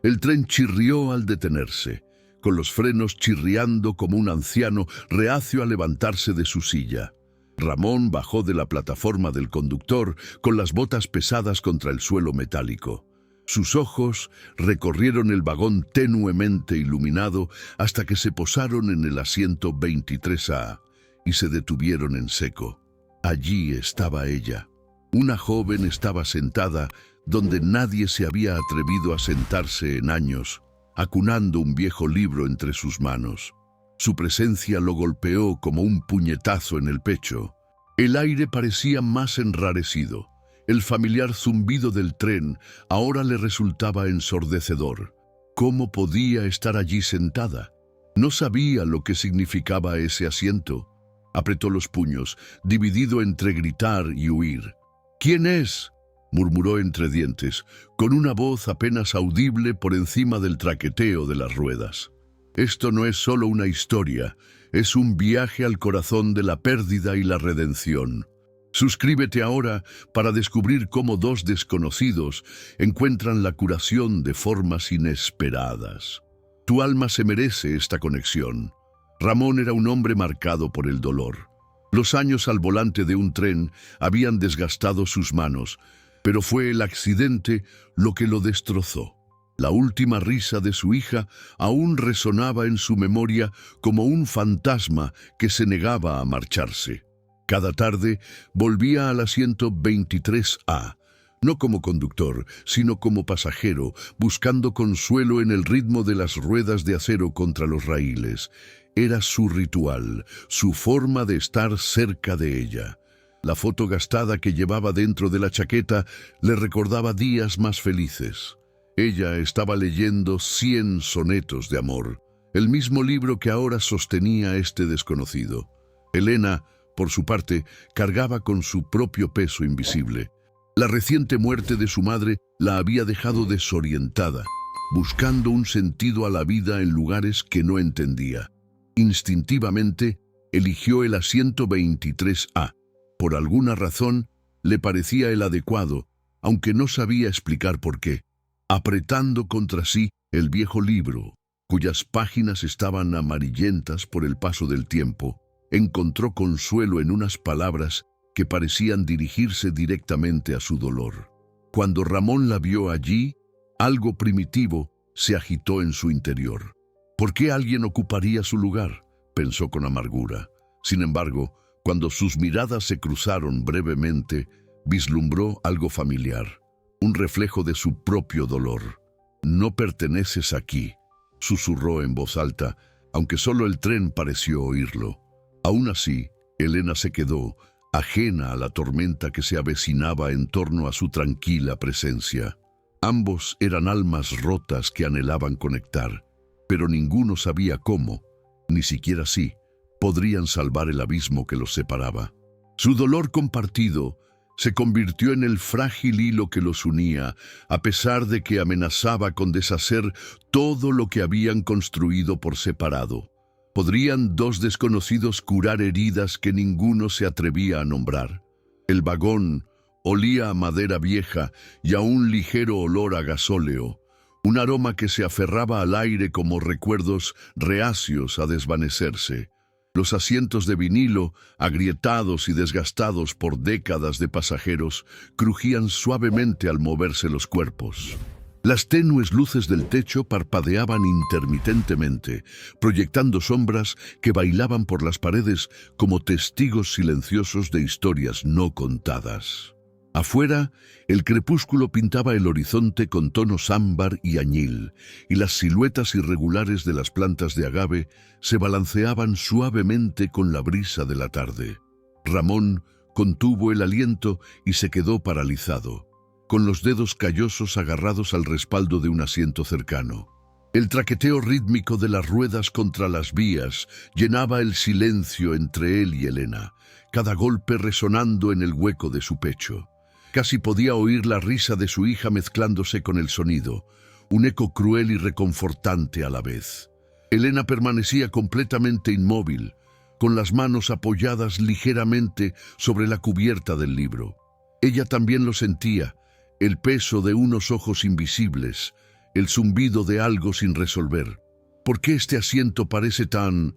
El tren chirrió al detenerse, con los frenos chirriando como un anciano reacio a levantarse de su silla. Ramón bajó de la plataforma del conductor con las botas pesadas contra el suelo metálico. Sus ojos recorrieron el vagón tenuemente iluminado hasta que se posaron en el asiento 23A y se detuvieron en seco. Allí estaba ella. Una joven estaba sentada donde nadie se había atrevido a sentarse en años, acunando un viejo libro entre sus manos. Su presencia lo golpeó como un puñetazo en el pecho. El aire parecía más enrarecido. El familiar zumbido del tren ahora le resultaba ensordecedor. ¿Cómo podía estar allí sentada? No sabía lo que significaba ese asiento. Apretó los puños, dividido entre gritar y huir. «¿Quién es?», murmuró entre dientes, con una voz apenas audible por encima del traqueteo de las ruedas. Esto no es solo una historia, es un viaje al corazón de la pérdida y la redención. Suscríbete ahora para descubrir cómo dos desconocidos encuentran la curación de formas inesperadas. Tu alma se merece esta conexión. Ramón era un hombre marcado por el dolor. Los años al volante de un tren habían desgastado sus manos, pero fue el accidente lo que lo destrozó. La última risa de su hija aún resonaba en su memoria como un fantasma que se negaba a marcharse. Cada tarde volvía al asiento 23A, no como conductor, sino como pasajero, buscando consuelo en el ritmo de las ruedas de acero contra los raíles. Era su ritual, su forma de estar cerca de ella. La foto gastada que llevaba dentro de la chaqueta le recordaba días más felices. Ella estaba leyendo 100 sonetos de amor, el mismo libro que ahora sostenía este desconocido. Elena, por su parte, cargaba con su propio peso invisible. La reciente muerte de su madre la había dejado desorientada, buscando un sentido a la vida en lugares que no entendía. Instintivamente, eligió el asiento 23A. Por alguna razón, le parecía el adecuado, aunque no sabía explicar por qué. Apretando contra sí el viejo libro, cuyas páginas estaban amarillentas por el paso del tiempo, encontró consuelo en unas palabras que parecían dirigirse directamente a su dolor. Cuando Ramón la vio allí, algo primitivo se agitó en su interior. ¿Por qué alguien ocuparía su lugar?, pensó con amargura. Sin embargo, cuando sus miradas se cruzaron brevemente, vislumbró algo familiar, un reflejo de su propio dolor. «No perteneces aquí», susurró en voz alta, aunque solo el tren pareció oírlo. Aún así, Elena se quedó, ajena a la tormenta que se avecinaba en torno a su tranquila presencia. Ambos eran almas rotas que anhelaban conectar, pero ninguno sabía cómo, ni siquiera si, podrían salvar el abismo que los separaba. Su dolor compartido se convirtió en el frágil hilo que los unía, a pesar de que amenazaba con deshacer todo lo que habían construido por separado. ¿Podrían dos desconocidos curar heridas que ninguno se atrevía a nombrar? El vagón olía a madera vieja y a un ligero olor a gasóleo, un aroma que se aferraba al aire como recuerdos reacios a desvanecerse. Los asientos de vinilo, agrietados y desgastados por décadas de pasajeros, crujían suavemente al moverse los cuerpos. Las tenues luces del techo parpadeaban intermitentemente, proyectando sombras que bailaban por las paredes como testigos silenciosos de historias no contadas. Afuera, el crepúsculo pintaba el horizonte con tonos ámbar y añil, y las siluetas irregulares de las plantas de agave se balanceaban suavemente con la brisa de la tarde. Ramón contuvo el aliento y se quedó paralizado, con los dedos callosos agarrados al respaldo de un asiento cercano. El traqueteo rítmico de las ruedas contra las vías llenaba el silencio entre él y Elena, cada golpe resonando en el hueco de su pecho. Casi podía oír la risa de su hija mezclándose con el sonido, un eco cruel y reconfortante a la vez. Elena permanecía completamente inmóvil, con las manos apoyadas ligeramente sobre la cubierta del libro. Ella también lo sentía, el peso de unos ojos invisibles, el zumbido de algo sin resolver. ¿Por qué este asiento parece tan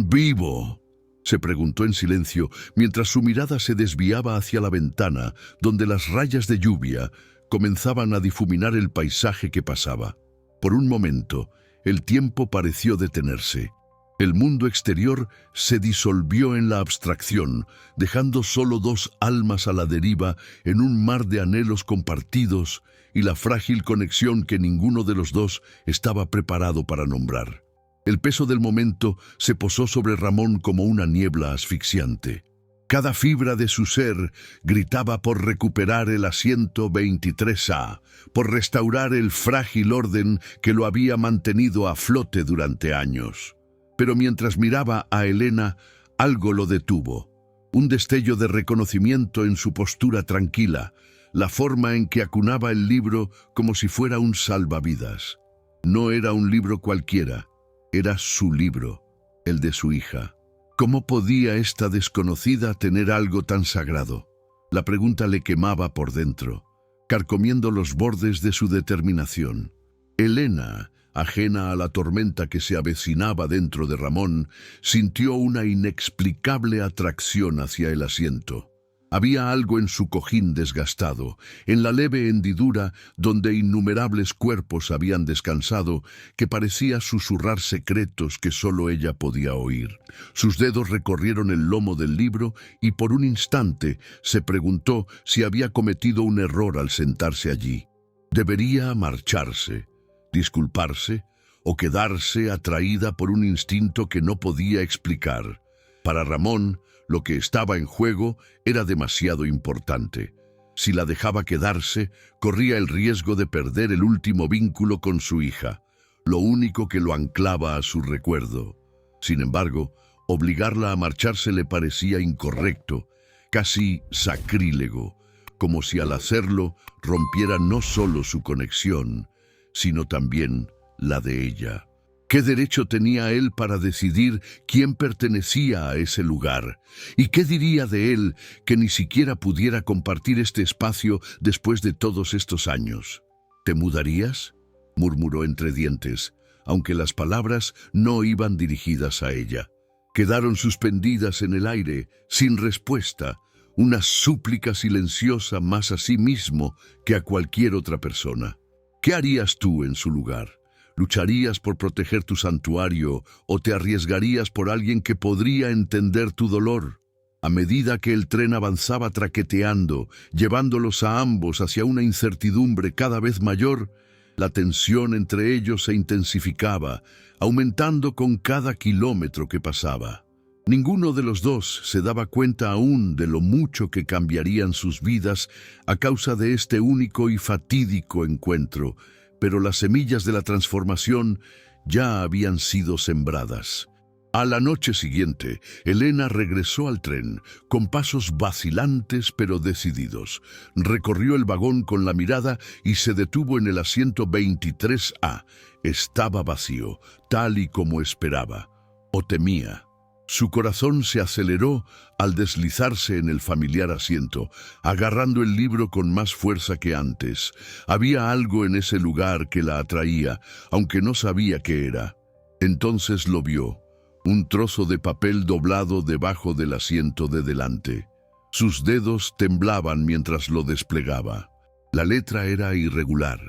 vivo?, se preguntó en silencio mientras su mirada se desviaba hacia la ventana, donde las rayas de lluvia comenzaban a difuminar el paisaje que pasaba. Por un momento, el tiempo pareció detenerse. El mundo exterior se disolvió en la abstracción, dejando solo dos almas a la deriva en un mar de anhelos compartidos y la frágil conexión que ninguno de los dos estaba preparado para nombrar. El peso del momento se posó sobre Ramón como una niebla asfixiante. Cada fibra de su ser gritaba por recuperar el asiento 23A, por restaurar el frágil orden que lo había mantenido a flote durante años. Pero mientras miraba a Elena, algo lo detuvo. Un destello de reconocimiento en su postura tranquila, la forma en que acunaba el libro como si fuera un salvavidas. No era un libro cualquiera. Era su libro, el de su hija. ¿Cómo podía esta desconocida tener algo tan sagrado? La pregunta le quemaba por dentro, carcomiendo los bordes de su determinación. Elena, ajena a la tormenta que se avecinaba dentro de Ramón, sintió una inexplicable atracción hacia el asiento. Había algo en su cojín desgastado, en la leve hendidura donde innumerables cuerpos habían descansado, que parecía susurrar secretos que solo ella podía oír. Sus dedos recorrieron el lomo del libro y por un instante se preguntó si había cometido un error al sentarse allí. ¿Debería marcharse, disculparse o quedarse atraída por un instinto que no podía explicar? Para Ramón, lo que estaba en juego era demasiado importante. Si la dejaba quedarse, corría el riesgo de perder el último vínculo con su hija, lo único que lo anclaba a su recuerdo. Sin embargo, obligarla a marcharse le parecía incorrecto, casi sacrílego, como si al hacerlo rompiera no solo su conexión, sino también la de ella. ¿Qué derecho tenía él para decidir quién pertenecía a ese lugar? ¿Y qué diría de él que ni siquiera pudiera compartir este espacio después de todos estos años? ¿Te mudarías?, murmuró entre dientes, aunque las palabras no iban dirigidas a ella. Quedaron suspendidas en el aire, sin respuesta, una súplica silenciosa más a sí mismo que a cualquier otra persona. ¿Qué harías tú en su lugar? ¿Lucharías por proteger tu santuario o te arriesgarías por alguien que podría entender tu dolor? A medida que el tren avanzaba traqueteando, llevándolos a ambos hacia una incertidumbre cada vez mayor, la tensión entre ellos se intensificaba, aumentando con cada kilómetro que pasaba. Ninguno de los dos se daba cuenta aún de lo mucho que cambiarían sus vidas a causa de este único y fatídico encuentro, pero las semillas de la transformación ya habían sido sembradas. A la noche siguiente, Elena regresó al tren, con pasos vacilantes pero decididos. Recorrió el vagón con la mirada y se detuvo en el asiento 23A. Estaba vacío, tal y como esperaba, o temía. Su corazón se aceleró al deslizarse en el familiar asiento, agarrando el libro con más fuerza que antes. Había algo en ese lugar que la atraía, aunque no sabía qué era. Entonces lo vio, un trozo de papel doblado debajo del asiento de delante. Sus dedos temblaban mientras lo desplegaba. La letra era irregular,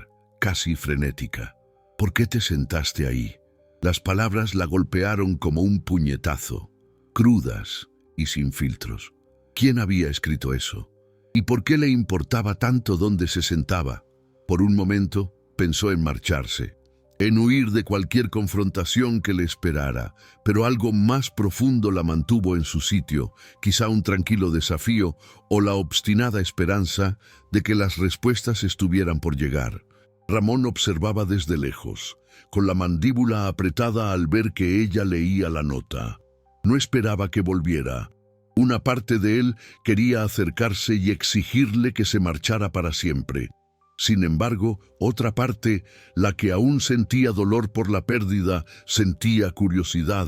casi frenética. ¿Por qué te sentaste ahí? Las palabras la golpearon como un puñetazo, crudas y sin filtros. ¿Quién había escrito eso? ¿Y por qué le importaba tanto dónde se sentaba? Por un momento pensó en marcharse, en huir de cualquier confrontación que le esperara, pero algo más profundo la mantuvo en su sitio, quizá un tranquilo desafío o la obstinada esperanza de que las respuestas estuvieran por llegar. Ramón observaba desde lejos, con la mandíbula apretada al ver que ella leía la nota. No esperaba que volviera. Una parte de él quería acercarse y exigirle que se marchara para siempre. Sin embargo, otra parte, la que aún sentía dolor por la pérdida, sentía curiosidad.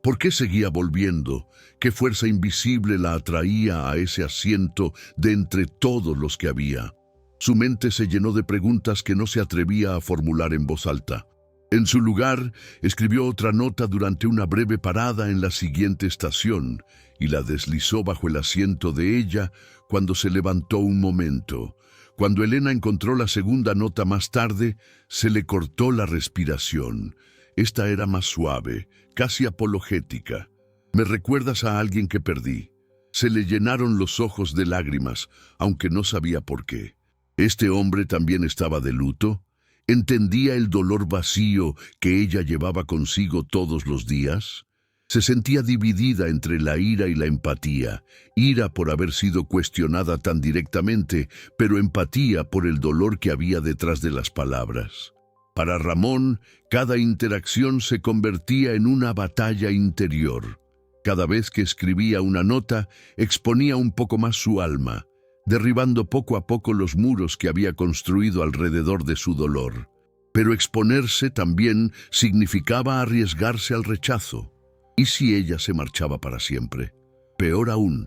¿Por qué seguía volviendo? ¿Qué fuerza invisible la atraía a ese asiento de entre todos los que había? Su mente se llenó de preguntas que no se atrevía a formular en voz alta. En su lugar, escribió otra nota durante una breve parada en la siguiente estación y la deslizó bajo el asiento de ella cuando se levantó un momento. Cuando Elena encontró la segunda nota más tarde, se le cortó la respiración. Esta era más suave, casi apologética. «Me recuerdas a alguien que perdí». Se le llenaron los ojos de lágrimas, aunque no sabía por qué. ¿Este hombre también estaba de luto? ¿Entendía el dolor vacío que ella llevaba consigo todos los días? Se sentía dividida entre la ira y la empatía. Ira por haber sido cuestionada tan directamente, pero empatía por el dolor que había detrás de las palabras. Para Ramón, cada interacción se convertía en una batalla interior. Cada vez que escribía una nota, exponía un poco más su alma, derribando poco a poco los muros que había construido alrededor de su dolor. Pero exponerse también significaba arriesgarse al rechazo. ¿Y si ella se marchaba para siempre? Peor aún,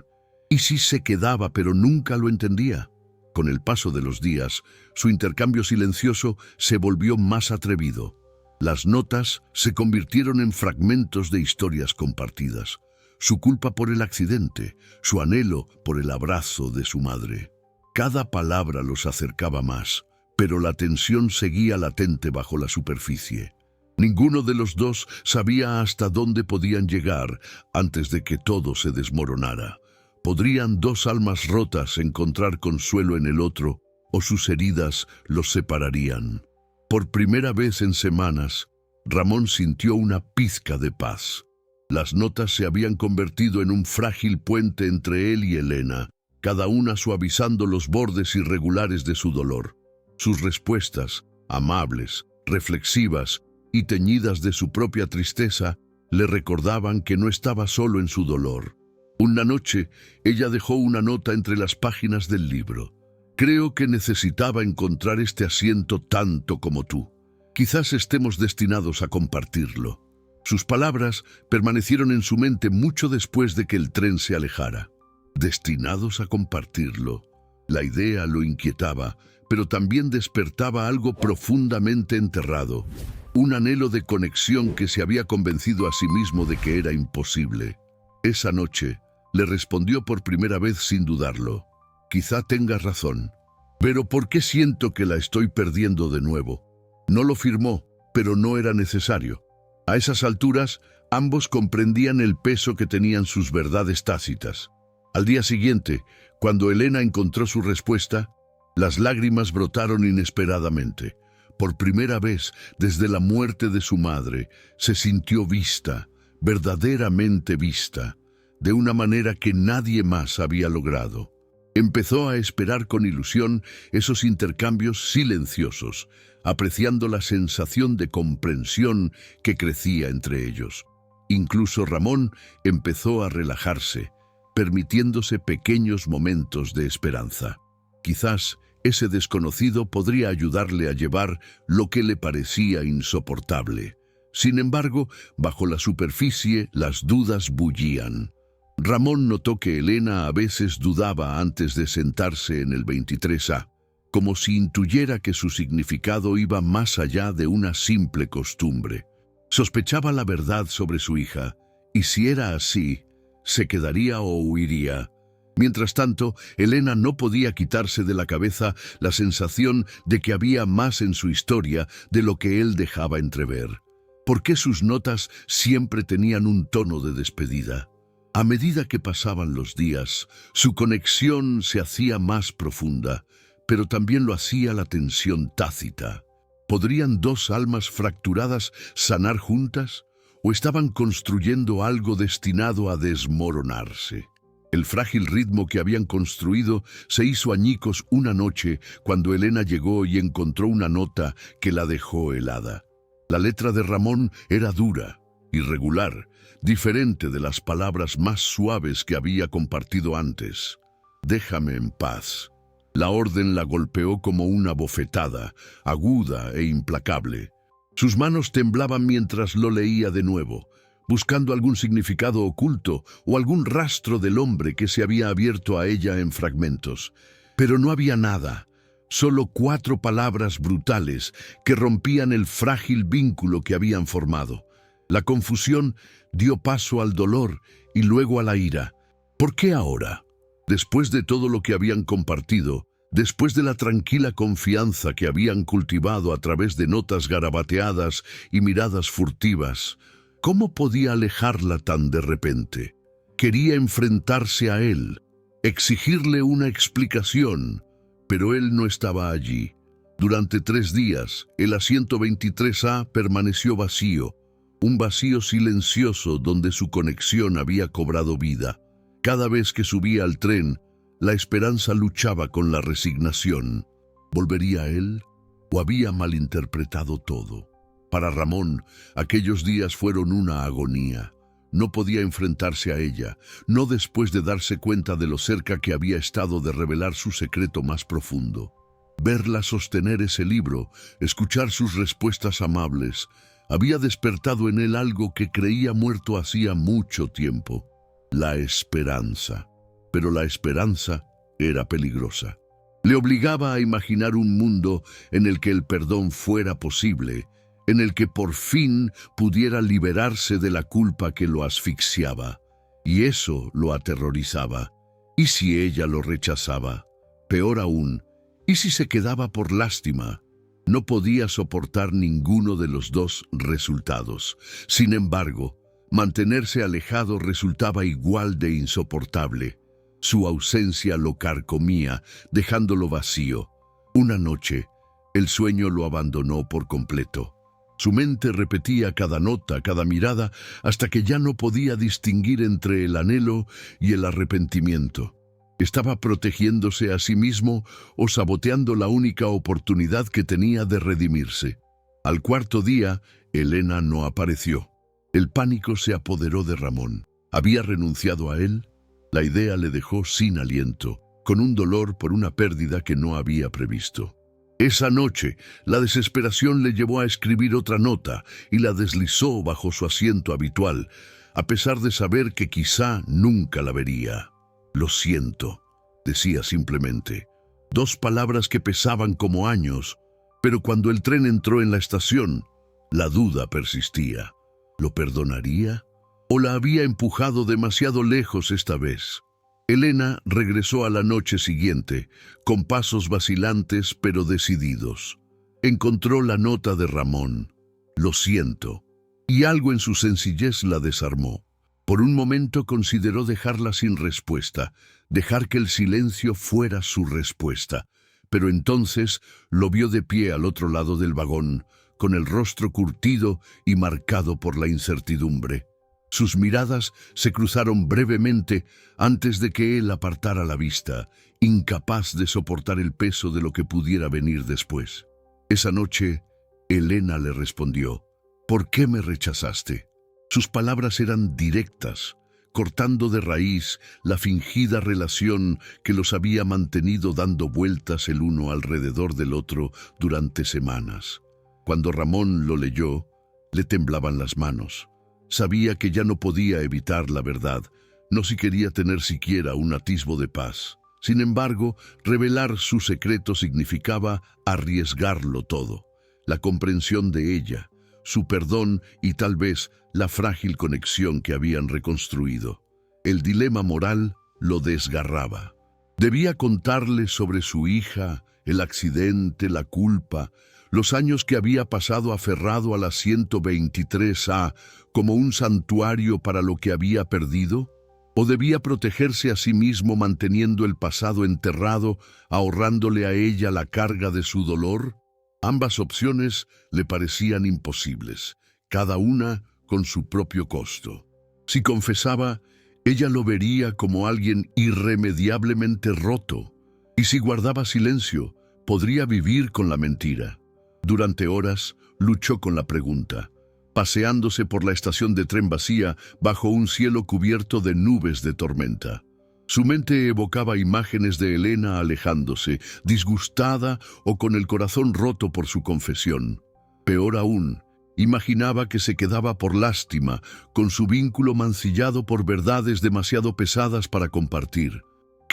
¿y si se quedaba pero nunca lo entendía? Con el paso de los días, su intercambio silencioso se volvió más atrevido. Las notas se convirtieron en fragmentos de historias compartidas. Su culpa por el accidente, su anhelo por el abrazo de su madre. Cada palabra los acercaba más, pero la tensión seguía latente bajo la superficie. Ninguno de los dos sabía hasta dónde podían llegar antes de que todo se desmoronara. ¿Podrían dos almas rotas encontrar consuelo en el otro, o sus heridas los separarían? Por primera vez en semanas, Ramón sintió una pizca de paz. Las notas se habían convertido en un frágil puente entre él y Elena, cada una suavizando los bordes irregulares de su dolor. Sus respuestas, amables, reflexivas y teñidas de su propia tristeza, le recordaban que no estaba solo en su dolor. Una noche, ella dejó una nota entre las páginas del libro. «Creo que necesitaba encontrar este asiento tanto como tú. Quizás estemos destinados a compartirlo». Sus palabras permanecieron en su mente mucho después de que el tren se alejara. «Destinados a compartirlo». La idea lo inquietaba, pero también despertaba algo profundamente enterrado. Un anhelo de conexión que se había convencido a sí mismo de que era imposible. Esa noche, le respondió por primera vez sin dudarlo. «Quizá tengas razón. Pero ¿por qué siento que la estoy perdiendo de nuevo?» No lo firmó, pero no era necesario. A esas alturas, ambos comprendían el peso que tenían sus verdades tácitas. Al día siguiente, cuando Elena encontró su respuesta, las lágrimas brotaron inesperadamente. Por primera vez, desde la muerte de su madre, se sintió vista, verdaderamente vista, de una manera que nadie más había logrado. Empezó a esperar con ilusión esos intercambios silenciosos, apreciando la sensación de comprensión que crecía entre ellos. Incluso Ramón empezó a relajarse, permitiéndose pequeños momentos de esperanza. Quizás ese desconocido podría ayudarle a llevar lo que le parecía insoportable. Sin embargo, bajo la superficie, las dudas bullían. Ramón notó que Elena a veces dudaba antes de sentarse en el 23A, como si intuyera que su significado iba más allá de una simple costumbre. Sospechaba la verdad sobre su hija, y si era así, se quedaría o huiría. Mientras tanto, Elena no podía quitarse de la cabeza la sensación de que había más en su historia de lo que él dejaba entrever. ¿Por qué sus notas siempre tenían un tono de despedida? A medida que pasaban los días, su conexión se hacía más profunda, pero también lo hacía la tensión tácita. ¿Podrían dos almas fracturadas sanar juntas? ¿O estaban construyendo algo destinado a desmoronarse? El frágil ritmo que habían construido se hizo añicos una noche cuando Elena llegó y encontró una nota que la dejó helada. La letra de Ramón era dura, irregular, diferente de las palabras más suaves que había compartido antes. «Déjame en paz». La orden la golpeó como una bofetada, aguda e implacable. Sus manos temblaban mientras lo leía de nuevo, buscando algún significado oculto o algún rastro del hombre que se había abierto a ella en fragmentos. Pero no había nada, Solo 4 palabras brutales que rompían el frágil vínculo que habían formado. La confusión dio paso al dolor y luego a la ira. ¿Por qué ahora? Después de todo lo que habían compartido, después de la tranquila confianza que habían cultivado a través de notas garabateadas y miradas furtivas, ¿cómo podía alejarla tan de repente? Quería enfrentarse a él, exigirle una explicación, pero él no estaba allí. Durante 3 días, el asiento 23A permaneció vacío, un vacío silencioso donde su conexión había cobrado vida. Cada vez que subía al tren, la esperanza luchaba con la resignación. ¿Volvería él? ¿O había malinterpretado todo? Para Ramón, aquellos días fueron una agonía. No podía enfrentarse a ella, no después de darse cuenta de lo cerca que había estado de revelar su secreto más profundo. Verla sostener ese libro, escuchar sus respuestas amables, había despertado en él algo que creía muerto hacía mucho tiempo: la esperanza. Pero la esperanza era peligrosa. Le obligaba a imaginar un mundo en el que el perdón fuera posible, en el que por fin pudiera liberarse de la culpa que lo asfixiaba. Y eso lo aterrorizaba. ¿Y si ella lo rechazaba? Peor aún, ¿y si se quedaba por lástima? No podía soportar ninguno de los dos resultados. Sin embargo, mantenerse alejado resultaba igual de insoportable. Su ausencia lo carcomía, dejándolo vacío. Una noche, el sueño lo abandonó por completo. Su mente repetía cada nota, cada mirada, hasta que ya no podía distinguir entre el anhelo y el arrepentimiento. ¿Estaba protegiéndose a sí mismo o saboteando la única oportunidad que tenía de redimirse? Al 4.º día, Elena no apareció. El pánico se apoderó de Ramón. ¿Había renunciado a él? La idea le dejó sin aliento, con un dolor por una pérdida que no había previsto. Esa noche, la desesperación le llevó a escribir otra nota y la deslizó bajo su asiento habitual, a pesar de saber que quizá nunca la vería. «Lo siento», decía simplemente. 2 palabras que pesaban como años, pero cuando el tren entró en la estación, la duda persistía. ¿Lo perdonaría? ¿O la había empujado demasiado lejos esta vez? Elena regresó a la noche siguiente, con pasos vacilantes pero decididos. Encontró la nota de Ramón. «Lo siento», y algo en su sencillez la desarmó. Por un momento consideró dejarla sin respuesta, dejar que el silencio fuera su respuesta. Pero entonces lo vio de pie al otro lado del vagón, con el rostro curtido y marcado por la incertidumbre. Sus miradas se cruzaron brevemente antes de que él apartara la vista, incapaz de soportar el peso de lo que pudiera venir después. Esa noche, Elena le respondió: «¿Por qué me rechazaste?». Sus palabras eran directas, cortando de raíz la fingida relación que los había mantenido dando vueltas el uno alrededor del otro durante semanas. Cuando Ramón lo leyó, le temblaban las manos. Sabía que ya no podía evitar la verdad, no si quería tener siquiera un atisbo de paz. Sin embargo, revelar su secreto significaba arriesgarlo todo: la comprensión de ella, su perdón y tal vez la frágil conexión que habían reconstruido. El dilema moral lo desgarraba. Debía contarle sobre su hija, el accidente, la culpa, los años que había pasado aferrado al asiento 23A como un santuario para lo que había perdido, o debía protegerse a sí mismo manteniendo el pasado enterrado, ahorrándole a ella la carga de su dolor. Ambas opciones le parecían imposibles, cada una con su propio costo. Si confesaba, ella lo vería como alguien irremediablemente roto, y si guardaba silencio, podría vivir con la mentira. Durante horas luchó con la pregunta, paseándose por la estación de tren vacía bajo un cielo cubierto de nubes de tormenta. Su mente evocaba imágenes de Elena alejándose, disgustada o con el corazón roto por su confesión. Peor aún, imaginaba que se quedaba por lástima, con su vínculo mancillado por verdades demasiado pesadas para compartir.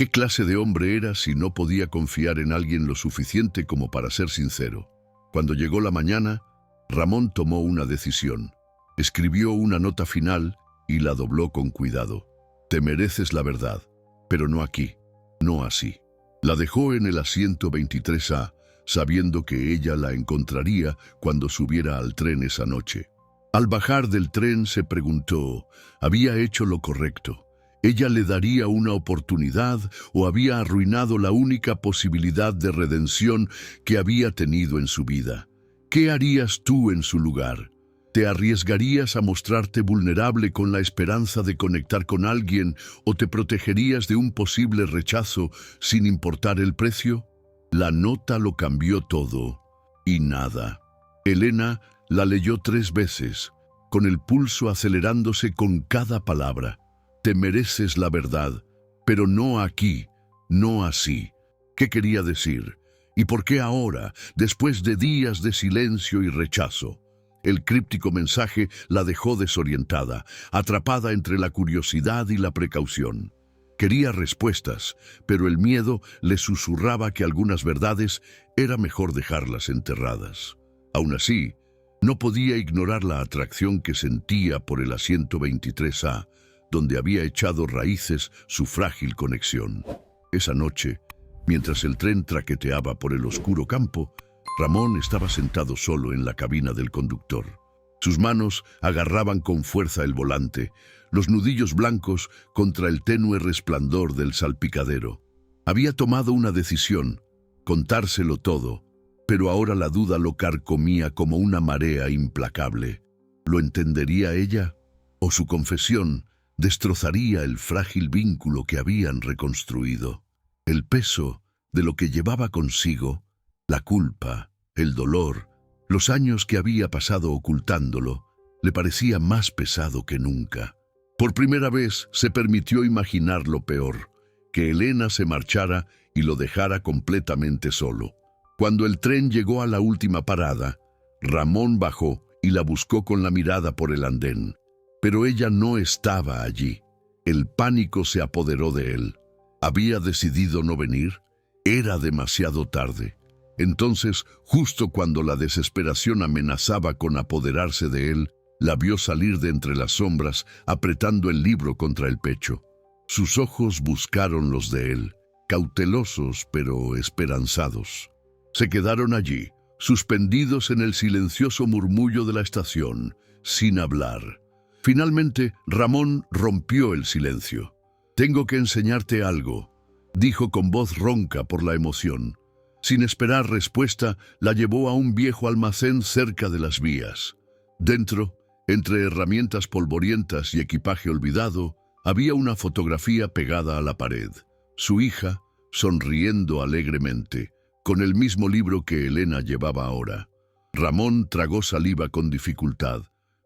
¿Qué clase de hombre era si no podía confiar en alguien lo suficiente como para ser sincero? Cuando llegó la mañana, Ramón tomó una decisión. Escribió una nota final y la dobló con cuidado. Te mereces la verdad, pero no aquí, no así. La dejó en el asiento 23A, sabiendo que ella la encontraría cuando subiera al tren esa noche. Al bajar del tren se preguntó, ¿había hecho lo correcto? ¿Ella le daría una oportunidad o había arruinado la única posibilidad de redención que había tenido en su vida? ¿Qué harías tú en su lugar? ¿Te arriesgarías a mostrarte vulnerable con la esperanza de conectar con alguien o te protegerías de un posible rechazo sin importar el precio? La nota lo cambió todo y nada. Elena la leyó 3 veces, con el pulso acelerándose con cada palabra. Te mereces la verdad, pero no aquí, no así. ¿Qué quería decir? ¿Y por qué ahora, después de días de silencio y rechazo? El críptico mensaje la dejó desorientada, atrapada entre la curiosidad y la precaución. Quería respuestas, pero el miedo le susurraba que algunas verdades era mejor dejarlas enterradas. Aún así, no podía ignorar la atracción que sentía por el asiento 23A, donde había echado raíces su frágil conexión. Esa noche, mientras el tren traqueteaba por el oscuro campo, Ramón estaba sentado solo en la cabina del conductor. Sus manos agarraban con fuerza el volante, los nudillos blancos contra el tenue resplandor del salpicadero. Había tomado una decisión, contárselo todo, pero ahora la duda lo carcomía como una marea implacable. ¿Lo entendería ella? ¿O su confesión destrozaría el frágil vínculo que habían reconstruido? El peso de lo que llevaba consigo, la culpa, el dolor, los años que había pasado ocultándolo, le parecía más pesado que nunca. Por primera vez se permitió imaginar lo peor, que Elena se marchara y lo dejara completamente solo. Cuando el tren llegó a la última parada, Ramón bajó y la buscó con la mirada por el andén. Pero ella no estaba allí. El pánico se apoderó de él. ¿Había decidido no venir? Era demasiado tarde. Entonces, justo cuando la desesperación amenazaba con apoderarse de él, la vio salir de entre las sombras, apretando el libro contra el pecho. Sus ojos buscaron los de él, cautelosos pero esperanzados. Se quedaron allí, suspendidos en el silencioso murmullo de la estación, sin hablar. Finalmente, Ramón rompió el silencio. «Tengo que enseñarte algo», dijo con voz ronca por la emoción. Sin esperar respuesta, la llevó a un viejo almacén cerca de las vías. Dentro, entre herramientas polvorientas y equipaje olvidado, había una fotografía pegada a la pared. Su hija, sonriendo alegremente, con el mismo libro que Elena llevaba ahora. Ramón tragó saliva con dificultad,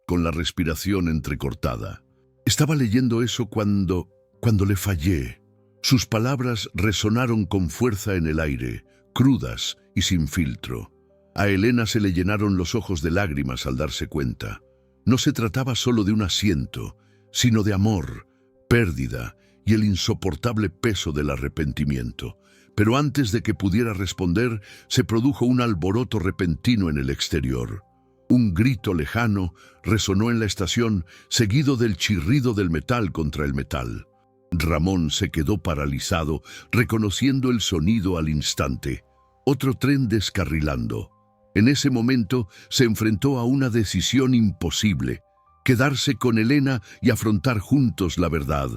con la respiración entrecortada. Estaba leyendo eso cuando le fallé. Sus palabras resonaron con fuerza en el aire, crudas y sin filtro. A Elena se le llenaron los ojos de lágrimas al darse cuenta. No se trataba solo de un asiento, sino de amor, pérdida y el insoportable peso del arrepentimiento. Pero antes de que pudiera responder, se produjo un alboroto repentino en el exterior. Un grito lejano resonó en la estación, seguido del chirrido del metal contra el metal. Ramón se quedó paralizado, reconociendo el sonido al instante. Otro tren descarrilando. En ese momento se enfrentó a una decisión imposible: quedarse con Elena y afrontar juntos la verdad,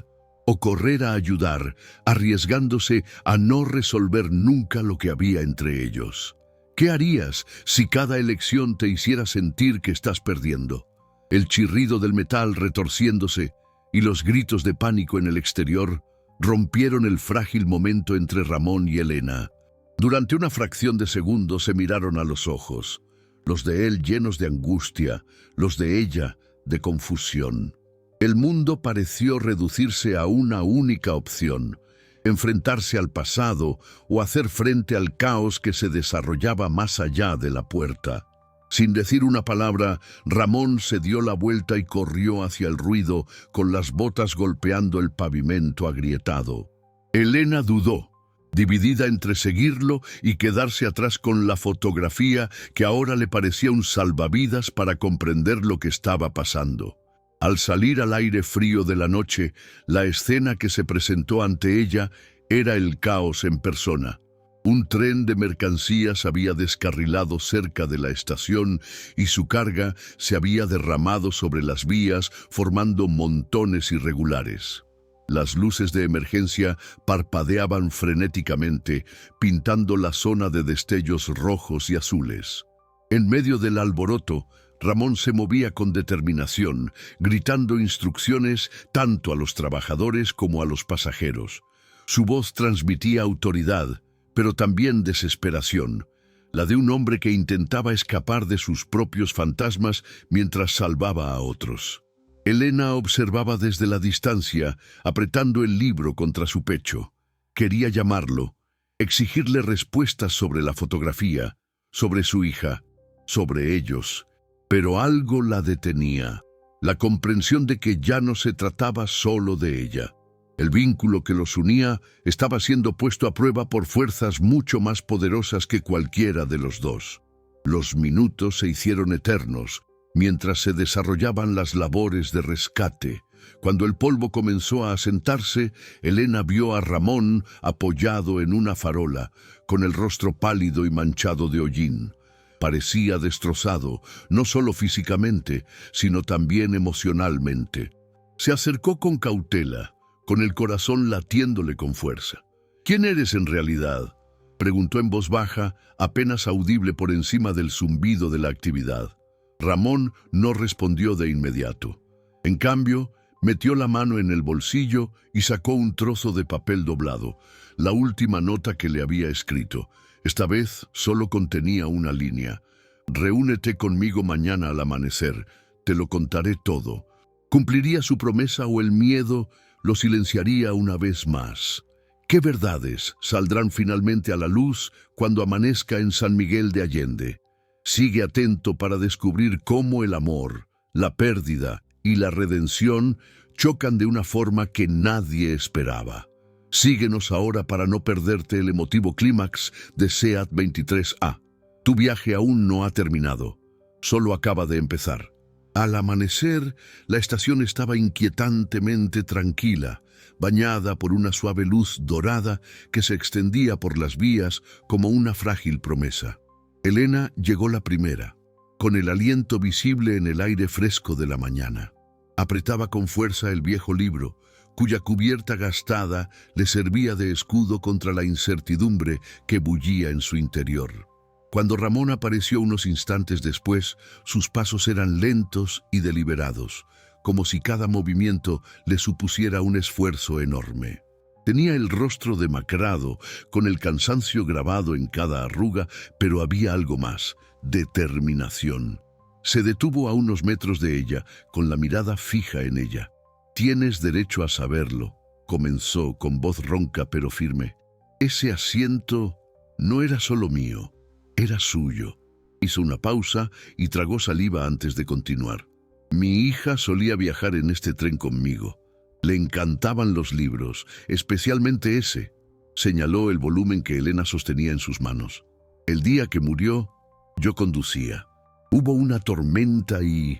o correr a ayudar, arriesgándose a no resolver nunca lo que había entre ellos. ¿Qué harías si cada elección te hiciera sentir que estás perdiendo? El chirrido del metal retorciéndose y los gritos de pánico en el exterior rompieron el frágil momento entre Ramón y Elena. Durante una fracción de segundo se miraron a los ojos, los de él llenos de angustia, los de ella de confusión. El mundo pareció reducirse a una única opción: enfrentarse al pasado o hacer frente al caos que se desarrollaba más allá de la puerta. Sin decir una palabra, Ramón se dio la vuelta y corrió hacia el ruido, con las botas golpeando el pavimento agrietado. Elena dudó, dividida entre seguirlo y quedarse atrás con la fotografía que ahora le parecía un salvavidas para comprender lo que estaba pasando. Al salir al aire frío de la noche, la escena que se presentó ante ella era el caos en persona. Un tren de mercancías había descarrilado cerca de la estación y su carga se había derramado sobre las vías formando montones irregulares. Las luces de emergencia parpadeaban frenéticamente, pintando la zona de destellos rojos y azules. En medio del alboroto, Ramón se movía con determinación, gritando instrucciones tanto a los trabajadores como a los pasajeros. Su voz transmitía autoridad, pero también desesperación, la de un hombre que intentaba escapar de sus propios fantasmas mientras salvaba a otros. Elena observaba desde la distancia, apretando el libro contra su pecho. Quería llamarlo, exigirle respuestas sobre la fotografía, sobre su hija, sobre ellos. Pero algo la detenía, la comprensión de que ya no se trataba solo de ella. El vínculo que los unía estaba siendo puesto a prueba por fuerzas mucho más poderosas que cualquiera de los dos. Los minutos se hicieron eternos, mientras se desarrollaban las labores de rescate. Cuando el polvo comenzó a asentarse, Elena vio a Ramón apoyado en una farola, con el rostro pálido y manchado de hollín. Parecía destrozado, no solo físicamente, sino también emocionalmente. Se acercó con cautela, con el corazón latiéndole con fuerza. «¿Quién eres en realidad?», preguntó en voz baja, apenas audible por encima del zumbido de la actividad. Ramón no respondió de inmediato. En cambio, metió la mano en el bolsillo y sacó un trozo de papel doblado, la última nota que le había escrito. Esta vez solo contenía una línea. «Reúnete conmigo mañana al amanecer. Te lo contaré todo». ¿Cumpliría su promesa o el miedo lo silenciaría una vez más? ¿Qué verdades saldrán finalmente a la luz cuando amanezca en San Miguel de Allende? Sigue atento para descubrir cómo el amor, la pérdida y la redención chocan de una forma que nadie esperaba. Síguenos ahora para no perderte el emotivo clímax de SEAT 23A. Tu viaje aún no ha terminado, solo acaba de empezar. Al amanecer, la estación estaba inquietantemente tranquila, bañada por una suave luz dorada que se extendía por las vías como una frágil promesa. Elena llegó la primera, con el aliento visible en el aire fresco de la mañana. Apretaba con fuerza el viejo libro, cuya cubierta gastada le servía de escudo contra la incertidumbre que bullía en su interior. Cuando Ramón apareció unos instantes después, sus pasos eran lentos y deliberados, como si cada movimiento le supusiera un esfuerzo enorme. Tenía el rostro demacrado, con el cansancio grabado en cada arruga, pero había algo más: determinación. Se detuvo a unos metros de ella, con la mirada fija en ella. «Tienes derecho a saberlo», comenzó con voz ronca pero firme. «Ese asiento no era solo mío, era suyo». Hizo una pausa y tragó saliva antes de continuar. «Mi hija solía viajar en este tren conmigo. Le encantaban los libros, especialmente ese», señaló el volumen que Elena sostenía en sus manos. «El día que murió, yo conducía. Hubo una tormenta y...».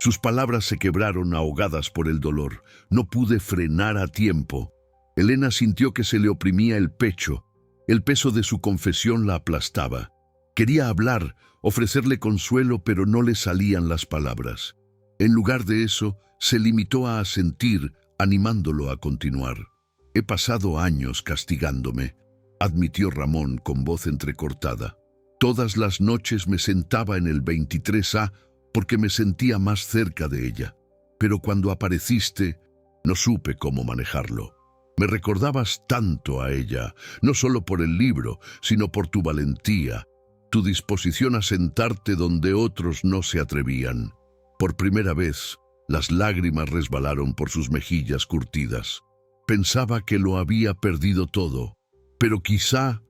Sus palabras se quebraron ahogadas por el dolor. No pude frenar a tiempo. Elena sintió que se le oprimía el pecho. El peso de su confesión la aplastaba. Quería hablar, ofrecerle consuelo, pero no le salían las palabras. En lugar de eso, se limitó a asentir, animándolo a continuar. «He pasado años castigándome», admitió Ramón con voz entrecortada. «Todas las noches me sentaba en el 23A porque me sentía más cerca de ella. Pero cuando apareciste, no supe cómo manejarlo. Me recordabas tanto a ella, no solo por el libro, sino por tu valentía, tu disposición a sentarte donde otros no se atrevían». Por primera vez, las lágrimas resbalaron por sus mejillas curtidas. Pensaba que lo había perdido todo, pero quizá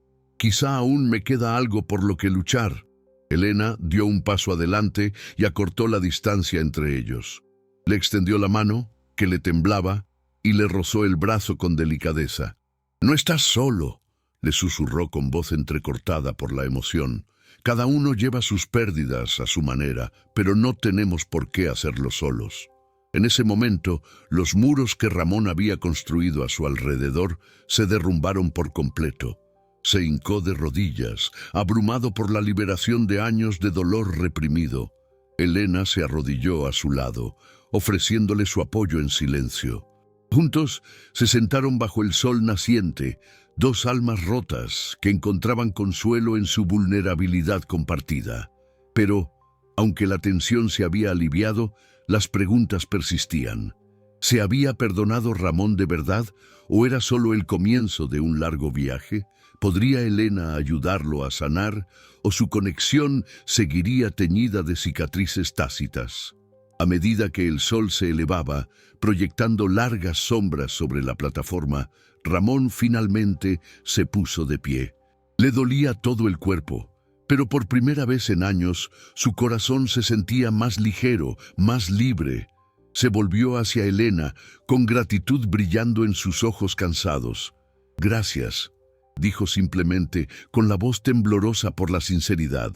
aún me queda algo por lo que luchar. Elena dio un paso adelante y acortó la distancia entre ellos. Le extendió la mano, que le temblaba, y le rozó el brazo con delicadeza. No estás solo, le susurró con voz entrecortada por la emoción. Cada uno lleva sus pérdidas a su manera, pero no tenemos por qué hacerlo solos. En ese momento, los muros que Ramón había construido a su alrededor se derrumbaron por completo. Se hincó de rodillas, abrumado por la liberación de años de dolor reprimido. Elena se arrodilló a su lado, ofreciéndole su apoyo en silencio. Juntos se sentaron bajo el sol naciente, dos almas rotas que encontraban consuelo en su vulnerabilidad compartida. Pero, aunque la tensión se había aliviado, las preguntas persistían. ¿Se había perdonado Ramón de verdad o era solo el comienzo de un largo viaje? ¿Podría Elena ayudarlo a sanar o su conexión seguiría teñida de cicatrices tácitas? A medida que el sol se elevaba, proyectando largas sombras sobre la plataforma, Ramón finalmente se puso de pie. Le dolía todo el cuerpo, pero por primera vez en años su corazón se sentía más ligero, más libre. Se volvió hacia Elena, con gratitud brillando en sus ojos cansados. «Gracias», dijo simplemente, con la voz temblorosa por la sinceridad,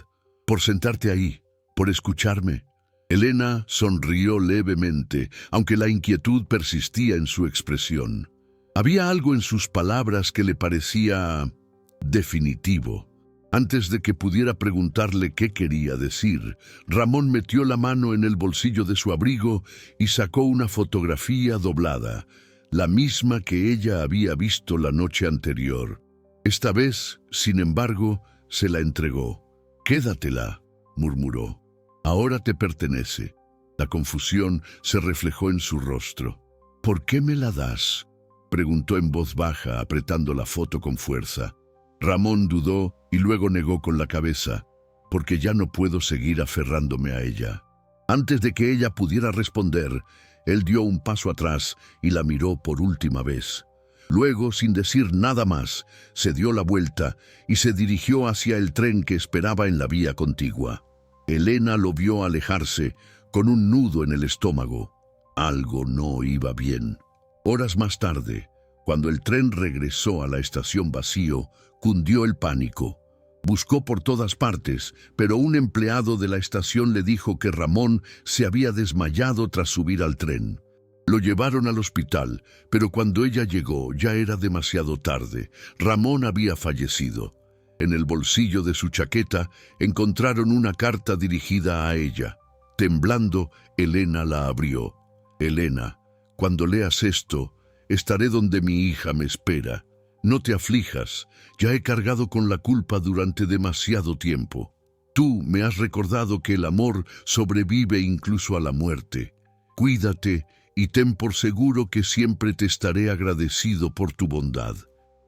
«por sentarte ahí, por escucharme». Elena sonrió levemente, aunque la inquietud persistía en su expresión. Había algo en sus palabras que le parecía definitivo. Antes de que pudiera preguntarle qué quería decir, Ramón metió la mano en el bolsillo de su abrigo y sacó una fotografía doblada, la misma que ella había visto la noche anterior. Esta vez, sin embargo, se la entregó. «Quédatela», murmuró. «Ahora te pertenece». La confusión se reflejó en su rostro. «¿Por qué me la das?», preguntó en voz baja, apretando la foto con fuerza. Ramón dudó y luego negó con la cabeza. «Porque ya no puedo seguir aferrándome a ella». Antes de que ella pudiera responder, él dio un paso atrás y la miró por última vez. Luego, sin decir nada más, se dio la vuelta y se dirigió hacia el tren que esperaba en la vía contigua. Elena lo vio alejarse, con un nudo en el estómago. Algo no iba bien. Horas más tarde, cuando el tren regresó a la estación vacío, cundió el pánico. Buscó por todas partes, pero un empleado de la estación le dijo que Ramón se había desmayado tras subir al tren. Lo llevaron al hospital, pero cuando ella llegó ya era demasiado tarde. Ramón había fallecido. En el bolsillo de su chaqueta encontraron una carta dirigida a ella. Temblando, Elena la abrió. «Elena, cuando leas esto, estaré donde mi hija me espera. No te aflijas, ya he cargado con la culpa durante demasiado tiempo. Tú me has recordado que el amor sobrevive incluso a la muerte. Cuídate y ten por seguro que siempre te estaré agradecido por tu bondad».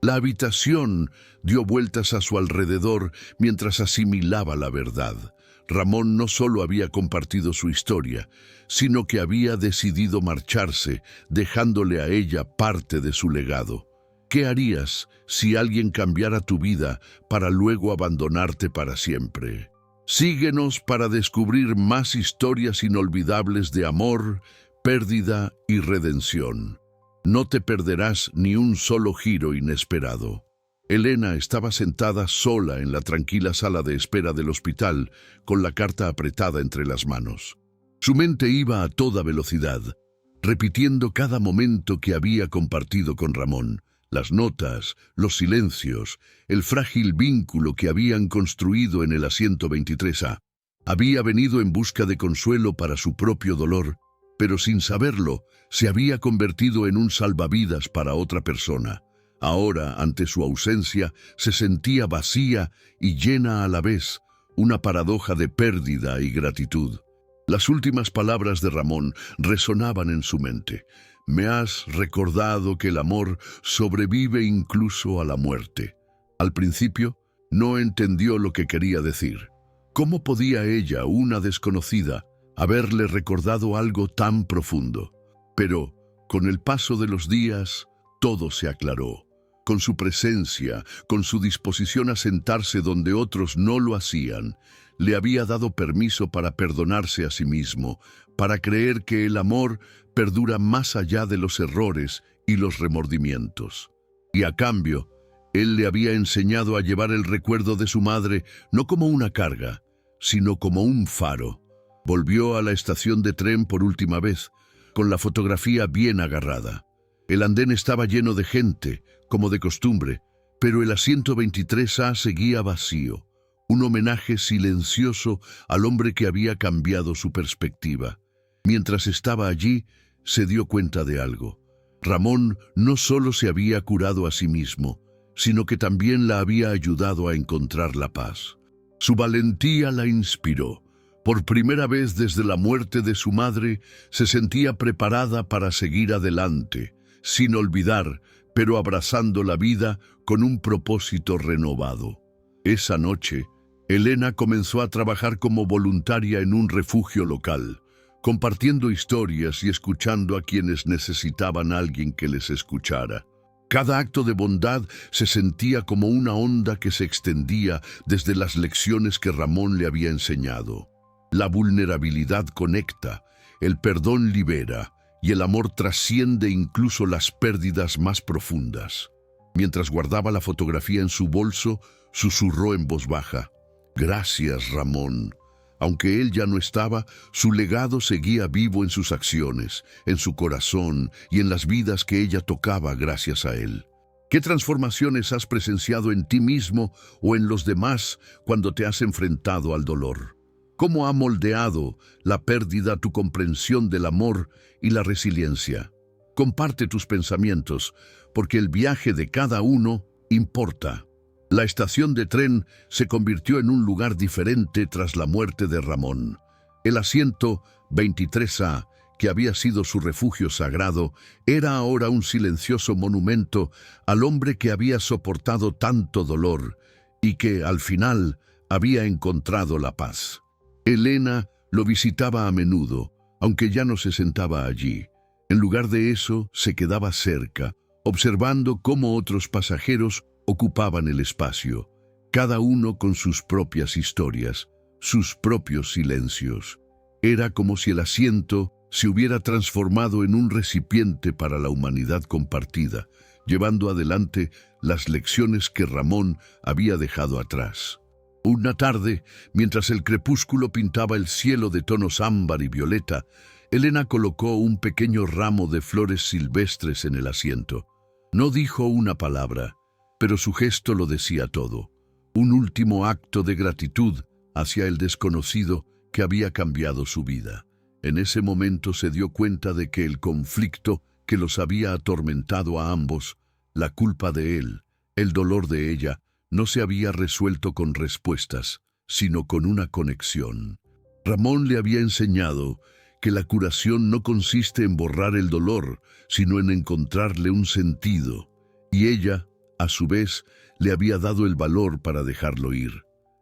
La habitación dio vueltas a su alrededor mientras asimilaba la verdad. Ramón no solo había compartido su historia, sino que había decidido marcharse, dejándole a ella parte de su legado. ¿Qué harías si alguien cambiara tu vida para luego abandonarte para siempre? Síguenos para descubrir más historias inolvidables de amor, pérdida y redención. No te perderás ni un solo giro inesperado. Elena estaba sentada sola en la tranquila sala de espera del hospital, con la carta apretada entre las manos. Su mente iba a toda velocidad, repitiendo cada momento que había compartido con Ramón, las notas, los silencios, el frágil vínculo que habían construido en el asiento 23A. Había venido en busca de consuelo para su propio dolor, pero sin saberlo, se había convertido en un salvavidas para otra persona. Ahora, ante su ausencia, se sentía vacía y llena a la vez, una paradoja de pérdida y gratitud. Las últimas palabras de Ramón resonaban en su mente. «Me has recordado que el amor sobrevive incluso a la muerte». Al principio, no entendió lo que quería decir. ¿Cómo podía ella, una desconocida, haberle recordado algo tan profundo? Pero, con el paso de los días, todo se aclaró. Con su presencia, con su disposición a sentarse donde otros no lo hacían, le había dado permiso para perdonarse a sí mismo, para creer que el amor perdura más allá de los errores y los remordimientos. Y a cambio, él le había enseñado a llevar el recuerdo de su madre no como una carga, sino como un faro. Volvió a la estación de tren por última vez, con la fotografía bien agarrada. El andén estaba lleno de gente, como de costumbre, pero el asiento 23A seguía vacío, un homenaje silencioso al hombre que había cambiado su perspectiva. Mientras estaba allí, se dio cuenta de algo. Ramón no solo se había curado a sí mismo, sino que también la había ayudado a encontrar la paz. Su valentía la inspiró. Por primera vez desde la muerte de su madre, se sentía preparada para seguir adelante, sin olvidar, pero abrazando la vida con un propósito renovado. Esa noche, Elena comenzó a trabajar como voluntaria en un refugio local, compartiendo historias y escuchando a quienes necesitaban a alguien que les escuchara. Cada acto de bondad se sentía como una onda que se extendía desde las lecciones que Ramón le había enseñado. La vulnerabilidad conecta, el perdón libera y el amor trasciende incluso las pérdidas más profundas. Mientras guardaba la fotografía en su bolso, susurró en voz baja: «Gracias, Ramón». Aunque él ya no estaba, su legado seguía vivo en sus acciones, en su corazón y en las vidas que ella tocaba gracias a él. ¿Qué transformaciones has presenciado en ti mismo o en los demás cuando te has enfrentado al dolor? ¿Cómo ha moldeado la pérdida tu comprensión del amor y la resiliencia? Comparte tus pensamientos, porque el viaje de cada uno importa. La estación de tren se convirtió en un lugar diferente tras la muerte de Ramón. El asiento 23A, que había sido su refugio sagrado, era ahora un silencioso monumento al hombre que había soportado tanto dolor y que, al final, había encontrado la paz. Elena lo visitaba a menudo, aunque ya no se sentaba allí. En lugar de eso, se quedaba cerca, observando cómo otros pasajeros ocupaban el espacio, cada uno con sus propias historias, sus propios silencios. Era como si el asiento se hubiera transformado en un recipiente para la humanidad compartida, llevando adelante las lecciones que Ramón había dejado atrás. Una tarde, mientras el crepúsculo pintaba el cielo de tonos ámbar y violeta, Elena colocó un pequeño ramo de flores silvestres en el asiento. No dijo una palabra, pero su gesto lo decía todo. Un último acto de gratitud hacia el desconocido que había cambiado su vida. En ese momento se dio cuenta de que el conflicto que los había atormentado a ambos, la culpa de él, el dolor de ella, no se había resuelto con respuestas, sino con una conexión. Ramón le había enseñado que la curación no consiste en borrar el dolor, sino en encontrarle un sentido, y ella, a su vez, le había dado el valor para dejarlo ir.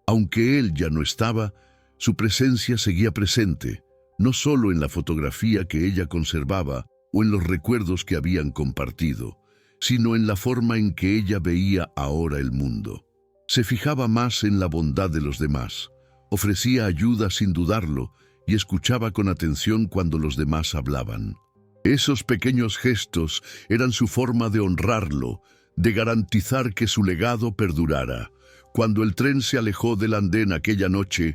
Aunque él ya no estaba, su presencia seguía presente, no solo en la fotografía que ella conservaba o en los recuerdos que habían compartido, sino en la forma en que ella veía ahora el mundo. Se fijaba más en la bondad de los demás, ofrecía ayuda sin dudarlo y escuchaba con atención cuando los demás hablaban. Esos pequeños gestos eran su forma de honrarlo, de garantizar que su legado perdurara. Cuando el tren se alejó del andén aquella noche,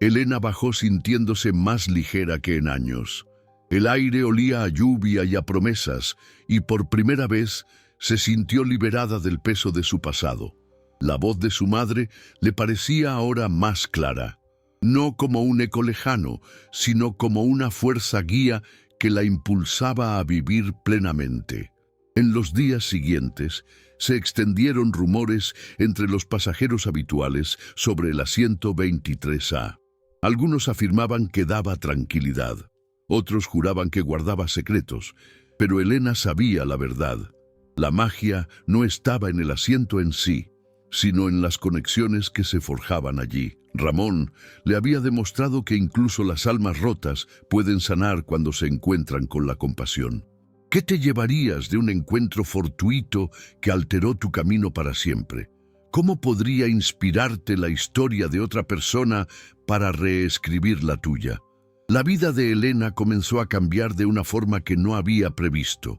Elena bajó sintiéndose más ligera que en años. El aire olía a lluvia y a promesas, y por primera vez se sintió liberada del peso de su pasado. La voz de su madre le parecía ahora más clara, no como un eco lejano, sino como una fuerza guía que la impulsaba a vivir plenamente. En los días siguientes, se extendieron rumores entre los pasajeros habituales sobre el asiento 23A. Algunos afirmaban que daba tranquilidad, otros juraban que guardaba secretos, pero Elena sabía la verdad. La magia no estaba en el asiento en sí, sino en las conexiones que se forjaban allí. Ramón le había demostrado que incluso las almas rotas pueden sanar cuando se encuentran con la compasión. ¿Qué te llevarías de un encuentro fortuito que alteró tu camino para siempre? ¿Cómo podría inspirarte la historia de otra persona para reescribir la tuya? La vida de Elena comenzó a cambiar de una forma que no había previsto.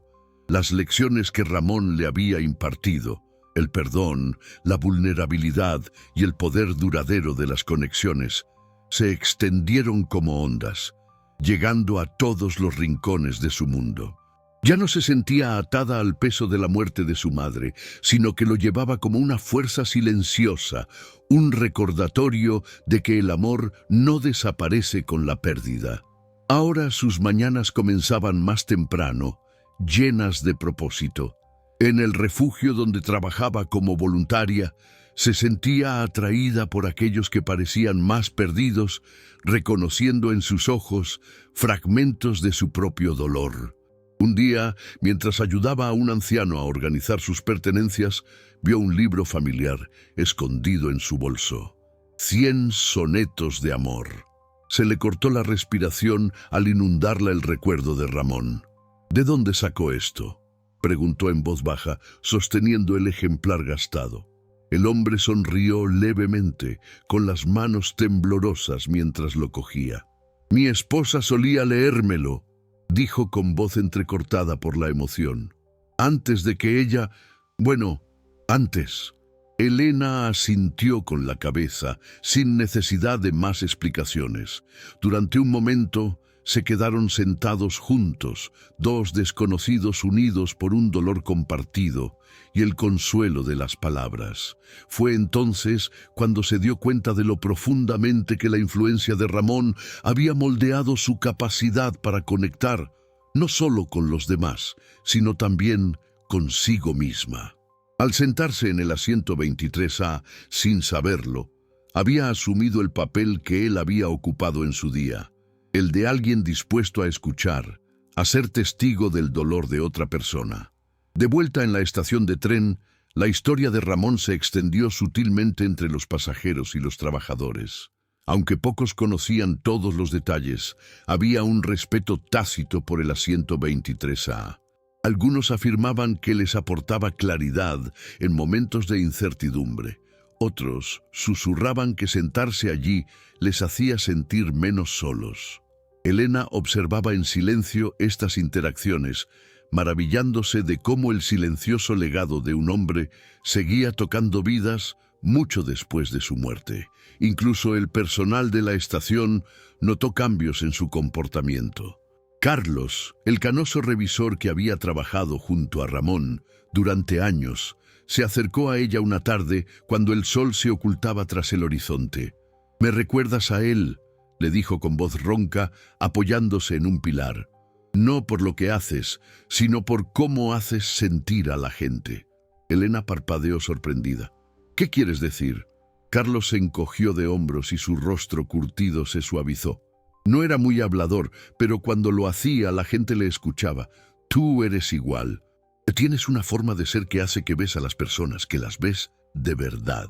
Las lecciones que Ramón le había impartido, el perdón, la vulnerabilidad y el poder duradero de las conexiones, se extendieron como ondas, llegando a todos los rincones de su mundo. Ya no se sentía atada al peso de la muerte de su madre, sino que lo llevaba como una fuerza silenciosa, un recordatorio de que el amor no desaparece con la pérdida. Ahora sus mañanas comenzaban más temprano, llenas de propósito. En el refugio donde trabajaba como voluntaria, se sentía atraída por aquellos que parecían más perdidos, reconociendo en sus ojos fragmentos de su propio dolor. Un día, mientras ayudaba a un anciano a organizar sus pertenencias, vio un libro familiar escondido en su bolso. 100 sonetos de amor. Se le cortó la respiración al inundarla el recuerdo de Ramón. ¿De dónde sacó esto?, preguntó en voz baja, sosteniendo el ejemplar gastado. El hombre sonrió levemente, con las manos temblorosas mientras lo cogía. «Mi esposa solía leérmelo», dijo con voz entrecortada por la emoción. «Antes de que ella... bueno, antes». Elena asintió con la cabeza, sin necesidad de más explicaciones. Durante un momento se quedaron sentados juntos, dos desconocidos unidos por un dolor compartido y el consuelo de las palabras. Fue entonces cuando se dio cuenta de lo profundamente que la influencia de Ramón había moldeado su capacidad para conectar, no solo con los demás, sino también consigo misma. Al sentarse en el asiento 23A, sin saberlo, había asumido el papel que él había ocupado en su día, el de alguien dispuesto a escuchar, a ser testigo del dolor de otra persona. De vuelta en la estación de tren, la historia de Ramón se extendió sutilmente entre los pasajeros y los trabajadores. Aunque pocos conocían todos los detalles, había un respeto tácito por el asiento 23A. Algunos afirmaban que les aportaba claridad en momentos de incertidumbre. Otros susurraban que sentarse allí les hacía sentir menos solos. Elena observaba en silencio estas interacciones, maravillándose de cómo el silencioso legado de un hombre seguía tocando vidas mucho después de su muerte. Incluso el personal de la estación notó cambios en su comportamiento. Carlos, el canoso revisor que había trabajado junto a Ramón durante años, se acercó a ella una tarde cuando el sol se ocultaba tras el horizonte. «Me recuerdas a él», le dijo con voz ronca, apoyándose en un pilar. «No por lo que haces, sino por cómo haces sentir a la gente». Elena parpadeó sorprendida. «¿Qué quieres decir?». Carlos se encogió de hombros y su rostro curtido se suavizó. No era muy hablador, pero cuando lo hacía la gente le escuchaba. «Tú eres igual. Tienes una forma de ser que hace que ves a las personas, que las ves de verdad».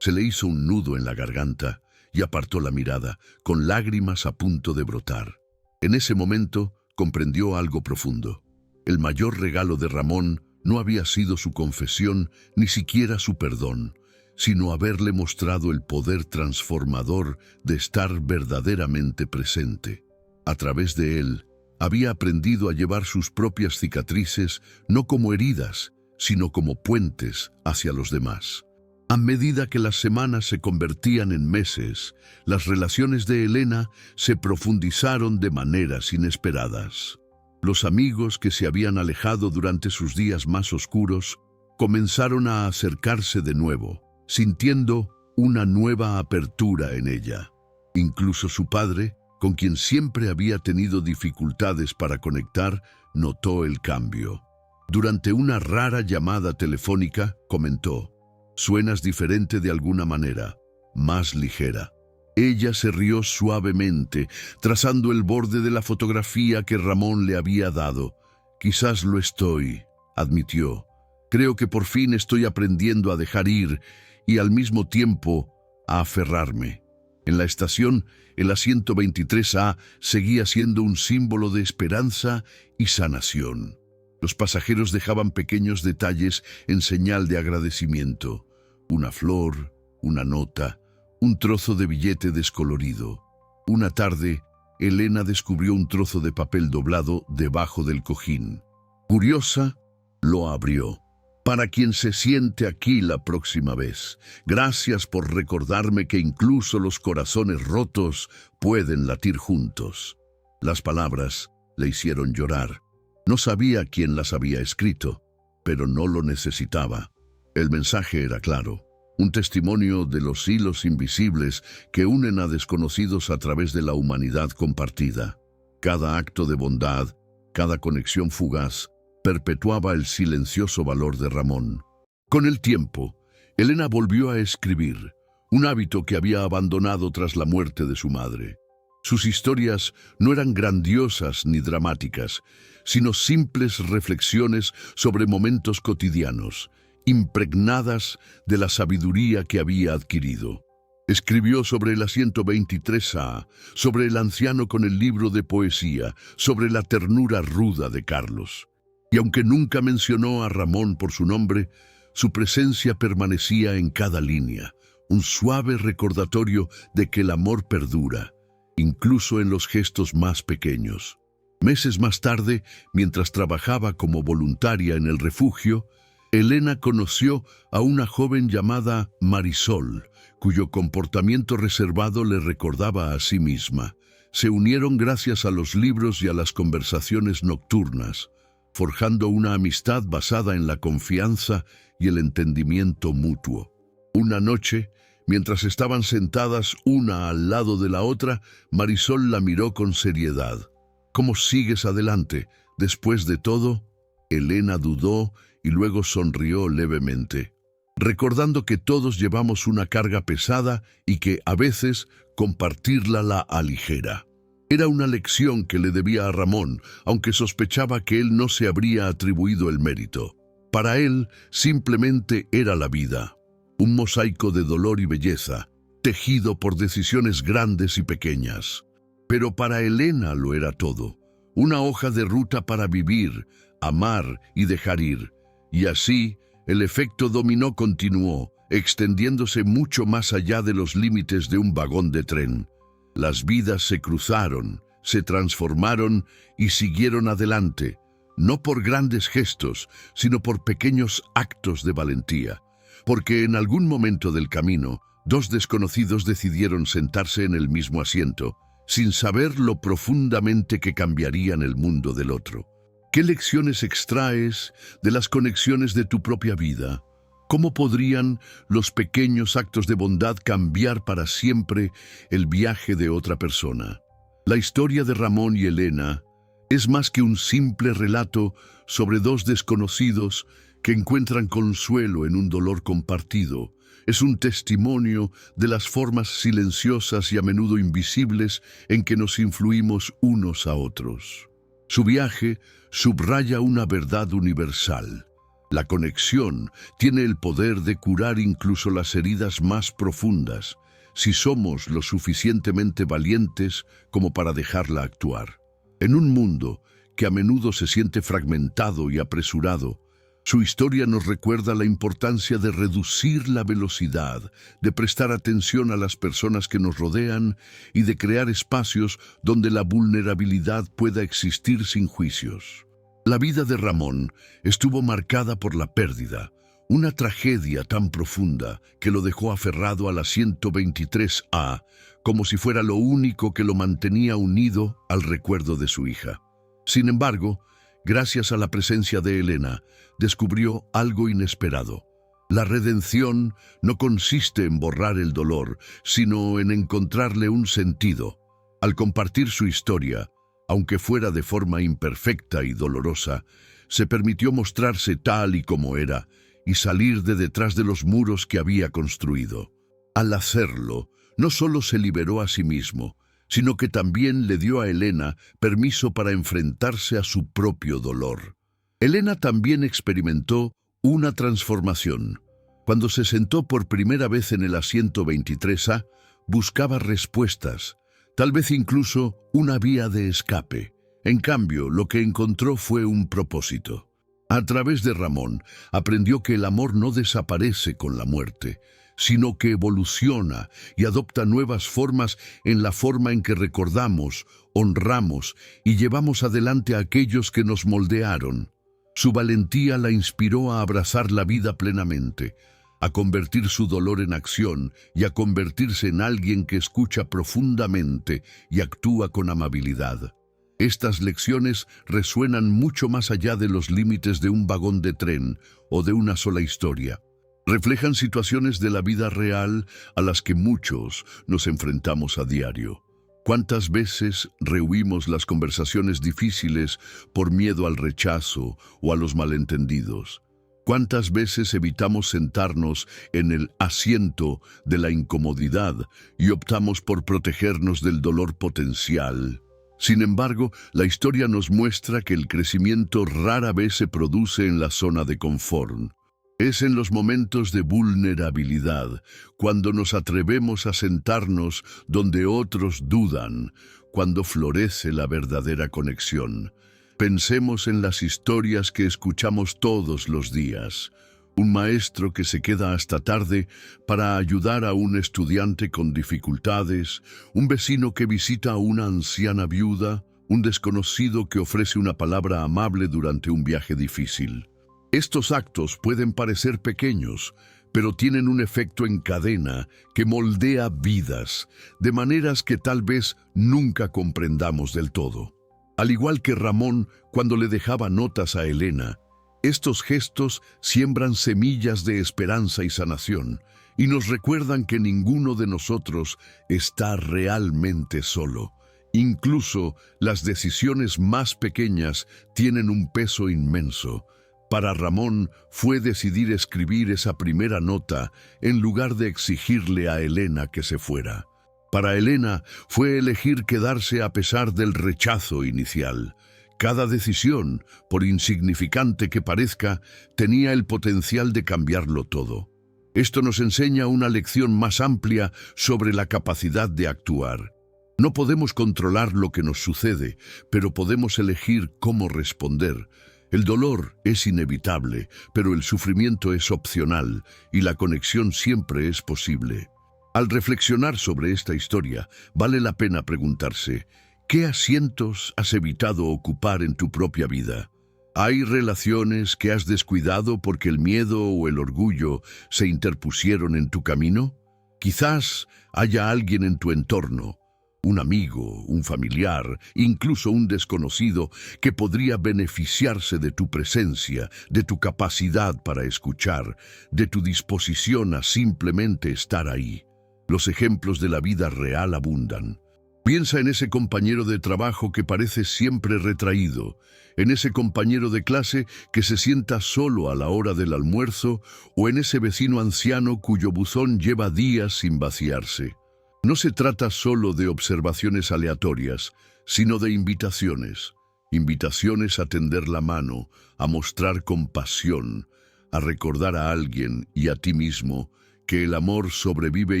Se le hizo un nudo en la garganta y apartó la mirada, con lágrimas a punto de brotar. En ese momento comprendió algo profundo. El mayor regalo de Ramón no había sido su confesión, ni siquiera su perdón, sino haberle mostrado el poder transformador de estar verdaderamente presente. A través de él, había aprendido a llevar sus propias cicatrices no como heridas, sino como puentes hacia los demás. A medida que las semanas se convertían en meses, las relaciones de Elena se profundizaron de maneras inesperadas. Los amigos que se habían alejado durante sus días más oscuros comenzaron a acercarse de nuevo, sintiendo una nueva apertura en ella. Incluso su padre, con quien siempre había tenido dificultades para conectar, notó el cambio. Durante una rara llamada telefónica, comentó: «Suenas diferente de alguna manera, más ligera». Ella se rió suavemente, trazando el borde de la fotografía que Ramón le había dado. «Quizás lo estoy», admitió. «Creo que por fin estoy aprendiendo a dejar ir y al mismo tiempo a aferrarme». En la estación, el asiento 23A seguía siendo un símbolo de esperanza y sanación. Los pasajeros dejaban pequeños detalles en señal de agradecimiento. Una flor, una nota, un trozo de billete descolorido. Una tarde, Elena descubrió un trozo de papel doblado debajo del cojín. Curiosa, Lo abrió. Para quien se siente aquí la próxima vez, gracias por recordarme que incluso los corazones rotos pueden latir juntos. Las palabras le hicieron llorar. No sabía quién las había escrito, pero no lo necesitaba. El mensaje era claro, un testimonio de los hilos invisibles que unen a desconocidos a través de la humanidad compartida. Cada acto de bondad, cada conexión fugaz, perpetuaba el silencioso valor de Ramón. Con el tiempo, Elena volvió a escribir, un hábito que había abandonado tras la muerte de su madre. Sus historias no eran grandiosas ni dramáticas, sino simples reflexiones sobre momentos cotidianos, impregnadas de la sabiduría que había adquirido. Escribió sobre el asiento 23A, sobre el anciano con el libro de poesía, sobre la ternura ruda de Carlos. Y aunque nunca mencionó a Ramón por su nombre, su presencia permanecía en cada línea, un suave recordatorio de que el amor perdura, incluso en los gestos más pequeños. Meses más tarde, mientras trabajaba como voluntaria en el refugio, Elena conoció a una joven llamada Marisol, cuyo comportamiento reservado le recordaba a sí misma. Se unieron gracias a los libros y a las conversaciones nocturnas, forjando una amistad basada en la confianza y el entendimiento mutuo. Una noche, mientras estaban sentadas una al lado de la otra, Marisol la miró con seriedad. «¿Cómo sigues adelante? Después de todo...» Elena dudó y luego sonrió levemente, recordando que todos llevamos una carga pesada y que, a veces, compartirla la aligera. Era una lección que le debía a Ramón, aunque sospechaba que él no se habría atribuido el mérito. Para él, simplemente era la vida, un mosaico de dolor y belleza, tejido por decisiones grandes y pequeñas. Pero para Elena lo era todo, una hoja de ruta para vivir, amar y dejar ir. Y así, el efecto dominó continuó, extendiéndose mucho más allá de los límites de un vagón de tren. Las vidas se cruzaron, se transformaron y siguieron adelante, no por grandes gestos, sino por pequeños actos de valentía. Porque en algún momento del camino, dos desconocidos decidieron sentarse en el mismo asiento, sin saber lo profundamente que cambiarían el mundo del otro. ¿Qué lecciones extraes de las conexiones de tu propia vida? ¿Cómo podrían los pequeños actos de bondad cambiar para siempre el viaje de otra persona? La historia de Ramón y Elena es más que un simple relato sobre dos desconocidos que encuentran consuelo en un dolor compartido. Es un testimonio de las formas silenciosas y a menudo invisibles en que nos influimos unos a otros. Su viaje subraya una verdad universal. La conexión tiene el poder de curar incluso las heridas más profundas, si somos lo suficientemente valientes como para dejarla actuar. En un mundo que a menudo se siente fragmentado y apresurado, su historia nos recuerda la importancia de reducir la velocidad, de prestar atención a las personas que nos rodean y de crear espacios donde la vulnerabilidad pueda existir sin juicios. La vida de Ramón estuvo marcada por la pérdida, una tragedia tan profunda que lo dejó aferrado al asiento 23A, como si fuera lo único que lo mantenía unido al recuerdo de su hija. Sin embargo, gracias a la presencia de Elena, descubrió algo inesperado. La redención no consiste en borrar el dolor, sino en encontrarle un sentido. Al compartir su historia, aunque fuera de forma imperfecta y dolorosa, se permitió mostrarse tal y como era y salir de detrás de los muros que había construido. Al hacerlo, no solo se liberó a sí mismo, sino que también le dio a Elena permiso para enfrentarse a su propio dolor. Elena también experimentó una transformación. Cuando se sentó por primera vez en el asiento 23A, buscaba respuestas, tal vez incluso una vía de escape. En cambio, lo que encontró fue un propósito. A través de Ramón, aprendió que el amor no desaparece con la muerte, sino que evoluciona y adopta nuevas formas en la forma en que recordamos, honramos y llevamos adelante a aquellos que nos moldearon. Su valentía la inspiró a abrazar la vida plenamente, a convertir su dolor en acción y a convertirse en alguien que escucha profundamente y actúa con amabilidad. Estas lecciones resuenan mucho más allá de los límites de un vagón de tren o de una sola historia. Reflejan situaciones de la vida real a las que muchos nos enfrentamos a diario. ¿Cuántas veces rehuimos las conversaciones difíciles por miedo al rechazo o a los malentendidos? ¿Cuántas veces evitamos sentarnos en el asiento de la incomodidad y optamos por protegernos del dolor potencial? Sin embargo, la historia nos muestra que el crecimiento rara vez se produce en la zona de confort. Es en los momentos de vulnerabilidad, cuando nos atrevemos a sentarnos donde otros dudan, cuando florece la verdadera conexión. Pensemos en las historias que escuchamos todos los días. Un maestro que se queda hasta tarde para ayudar a un estudiante con dificultades, un vecino que visita a una anciana viuda, un desconocido que ofrece una palabra amable durante un viaje difícil. Estos actos pueden parecer pequeños, pero tienen un efecto en cadena que moldea vidas, de maneras que tal vez nunca comprendamos del todo. Al igual que Ramón cuando le dejaba notas a Elena, estos gestos siembran semillas de esperanza y sanación, y nos recuerdan que ninguno de nosotros está realmente solo. Incluso las decisiones más pequeñas tienen un peso inmenso. Para Ramón fue decidir escribir esa primera nota en lugar de exigirle a Elena que se fuera. Para Elena fue elegir quedarse a pesar del rechazo inicial. Cada decisión, por insignificante que parezca, tenía el potencial de cambiarlo todo. Esto nos enseña una lección más amplia sobre la capacidad de actuar. No podemos controlar lo que nos sucede, pero podemos elegir cómo responder. El dolor es inevitable, pero el sufrimiento es opcional y la conexión siempre es posible. Al reflexionar sobre esta historia, vale la pena preguntarse, ¿qué asientos has evitado ocupar en tu propia vida? ¿Hay relaciones que has descuidado porque el miedo o el orgullo se interpusieron en tu camino? Quizás haya alguien en tu entorno, un amigo, un familiar, incluso un desconocido, que podría beneficiarse de tu presencia, de tu capacidad para escuchar, de tu disposición a simplemente estar ahí. Los ejemplos de la vida real abundan. Piensa en ese compañero de trabajo que parece siempre retraído, en ese compañero de clase que se sienta solo a la hora del almuerzo, o en ese vecino anciano cuyo buzón lleva días sin vaciarse. No se trata solo de observaciones aleatorias, sino de invitaciones. Invitaciones a tender la mano, a mostrar compasión, a recordar a alguien y a ti mismo que el amor sobrevive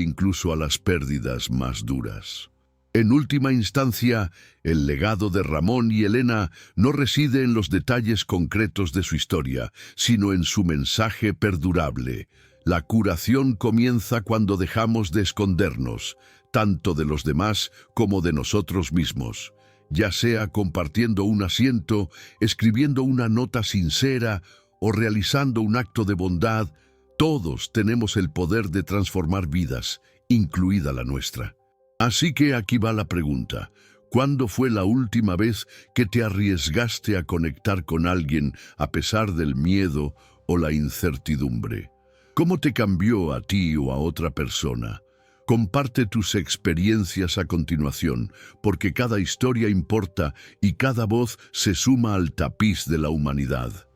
incluso a las pérdidas más duras. En última instancia, el legado de Ramón y Elena no reside en los detalles concretos de su historia, sino en su mensaje perdurable. La curación comienza cuando dejamos de escondernos, tanto de los demás como de nosotros mismos, ya sea compartiendo un asiento, escribiendo una nota sincera o realizando un acto de bondad. Todos tenemos el poder de transformar vidas, incluida la nuestra. Así que aquí va la pregunta. ¿Cuándo fue la última vez que te arriesgaste a conectar con alguien a pesar del miedo o la incertidumbre? ¿Cómo te cambió a ti o a otra persona? Comparte tus experiencias a continuación, porque cada historia importa y cada voz se suma al tapiz de la humanidad.